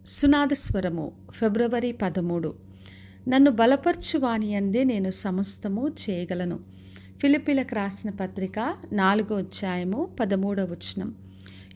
సునాదస్వరము ఫిబ్రవరి 13. నన్ను బలపర్చువాని యందే నేను సమస్తము చేయగలను. ఫిలిప్పీలకు రాసిన పత్రిక 4వ అధ్యాయము 13వ వచనం.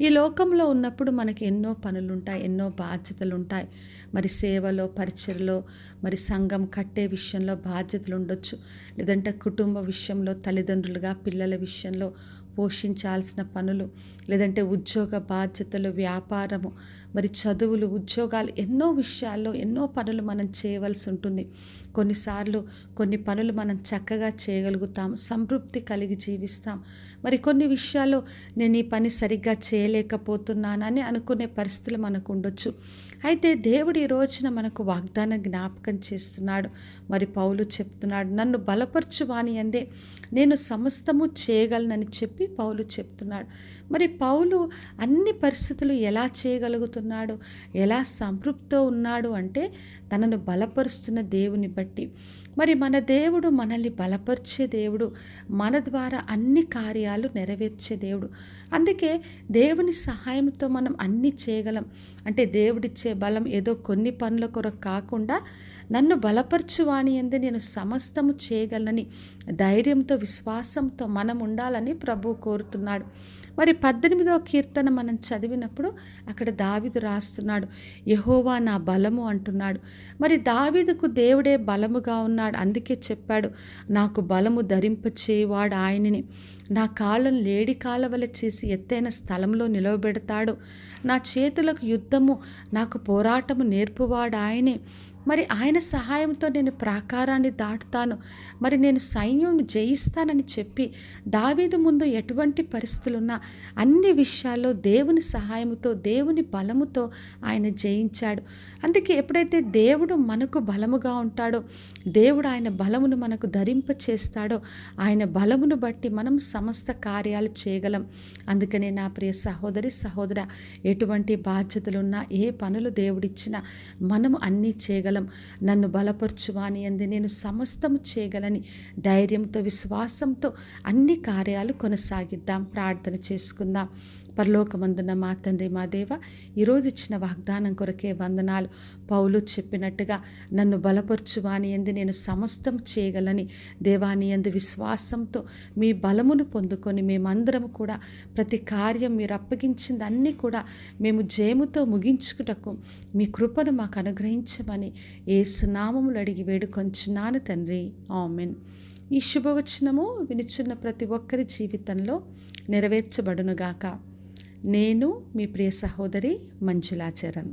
ఈ లోకంలో ఉన్నప్పుడు మనకి ఎన్నో పనులుంటాయి, ఎన్నో బాధ్యతలుంటాయి. మరి సేవలో, పరిచర్లో, మరి సంఘం కట్టే విషయంలో బాధ్యతలు ఉండొచ్చు. లేదంటే కుటుంబ విషయంలో, తల్లిదండ్రులుగా పిల్లల విషయంలో పోషించాల్సిన పనులు, లేదంటే ఉద్యోగ బాధ్యతలు, వ్యాపారము, మరి చదువులు, ఉద్యోగాలు, ఎన్నో విషయాల్లో ఎన్నో పనులు మనం చేయవలసి ఉంటుంది. కొన్నిసార్లు కొన్ని పనులు మనం చక్కగా చేయగలుగుతాం, సంతృప్తి కలిగి జీవిస్తాం. మరి కొన్ని విషయాల్లో నేను ఈ పని సరిగ్గా చేయలేకపోతున్నానని అనుకునే పరిస్థితులు మనకు ఉండొచ్చు. అయితే దేవుడు ఈ రోజున మనకు వాగ్దానం జ్ఞాపకం చేస్తున్నాడు. మరి పౌలు చెప్తున్నాడు, నన్ను బలపరచువాని యందే నేను సమస్తము చేయగలనని చెప్పి పౌలు చెప్తున్నాడు. మరి పౌలు అన్ని పరిస్థితులు ఎలా చేయగలుగుతున్నాడు, ఎలా సంతృప్తితో ఉన్నాడు అంటే తనను బలపరుస్తున్న దేవుని బట్టి. మరి మన దేవుడు మనల్ని బలపరిచే దేవుడు, మన ద్వారా అన్ని కార్యాలు నెరవేర్చే దేవుడు. అందుకే దేవుని సహాయంతో మనం అన్నీ చేయగలం. అంటే దేవుడిచ్చే బలం ఏదో కొన్ని పనుల కొరకు కాకుండా నన్ను బలపరచువాని యందే నేను సమస్తము చేయగలనని ధైర్యంతో, విశ్వాసంతో మనం ఉండాలని ప్రభువు కోరుతున్నాడు. మరి 18వ కీర్తన మనం చదివినప్పుడు అక్కడ దావీదు రాస్తున్నాడు, యెహోవా నా బలము అంటున్నాడు. మరి దావీదుకు దేవుడే బలముగా ఉన్నాడు. అందుకే చెప్పాడు, నాకు బలము ధరింపచేయువాడు ఆయనని, నా కాళ్ళను లేడి కాలవల చేసి ఎత్తైన స్థలంలో నిలవబెడతాడు, నా చేతులకు యుద్ధము, నాకు పోరాటము నేర్పువాడు ఆయనే. మరి ఆయన సహాయంతో నేను ప్రాకారాన్ని దాటుతాను, మరి నేను సైన్యం జయిస్తానని చెప్పి దావీదు ముందు ఎటువంటి పరిస్థితులున్నా అన్ని విషయాల్లో దేవుని సహాయంతో, దేవుని బలముతో ఆయన జయించాడు. అందుకే ఎప్పుడైతే దేవుడు మనకు బలముగా ఉంటాడో, దేవుడు ఆయన బలమును మనకు ధరింప చేస్తాడో, ఆయన బలమును బట్టి మనం సమస్త కార్యాలు చేయగలం. అందుకనే నా ప్రియ సహోదరి, సహోదర, ఎటువంటి బాధ్యతలున్నా, ఏ పనులు దేవుడిచ్చినా మనము అన్నీ చేయగలం. నన్ను బలపరచువాని యందే నేను సమస్తము చేయగలని ధైర్యంతో, విశ్వాసంతో అన్ని కార్యాలు కొనసాగిద్దాం. ప్రార్థన చేసుకుందాం. పరలోకమందున్న మా తండ్రి, మా దేవ, ఈరోజు ఇచ్చిన వాగ్దానం కొరకే వందనాలు. పౌలు చెప్పినట్టుగా నన్ను బలపరచువాని యందు నేను సమస్తం చేయగలని దేవాని యందు విశ్వాసంతో మీ బలమును పొందుకొని మేమందరం కూడా ప్రతి కార్యం మీరు అప్పగించింది అన్నీ కూడా మేము జయముతో ముగించుకుటకు మీ కృపను మాకు అనుగ్రహించమని యేసు నామములో అడిగి వేడుకొంచున్నాను తండ్రి, ఆమెన్. ఈ శుభవచనము వినుచున్న ప్రతి ఒక్కరి జీవితంలో నెరవేర్చబడునుగాక. నేను మీ ప్రియ సహోదరి మంజులా చరణ్.